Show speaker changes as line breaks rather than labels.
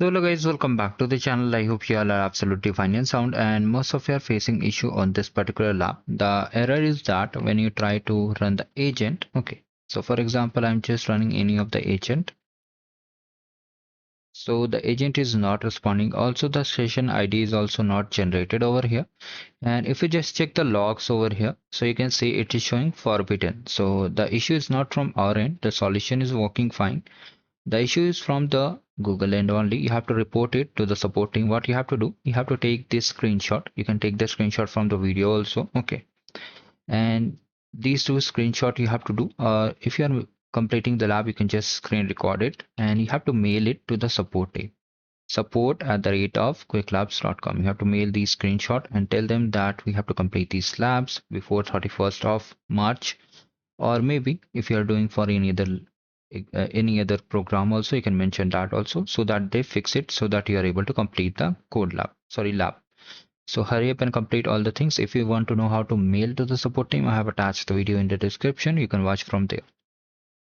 So hello guys, welcome back to the channel. I hope you all are absolutely fine and sound, and most of you are facing issue on this particular lab. The error is that when you try to run the agent, okay. So for example, I'm just running any of the agent. So the agent is not responding. Also the session ID is also not generated over here. And if you just check the logs over here, so you can see it is showing forbidden. So the issue is not from our end. The solution is working fine. The issue is from the Google end only. You have to report it to the support team. What you have to do, you have to take this screenshot. You can take the screenshot from the video also. Okay. And these two screenshot you have to do. If you are completing the lab, you can just screen record it and you have to mail it to the support team. support@Qwiklabs.com. You have to mail the screenshot and tell them that we have to complete these labs before 31st of March, or maybe if you are doing for any other program also, you can mention that also, so that they fix it so that you are able to complete the lab. So hurry up and complete all the things. If you want to know how to mail to the support team, I have attached the video in the description. You can watch from there.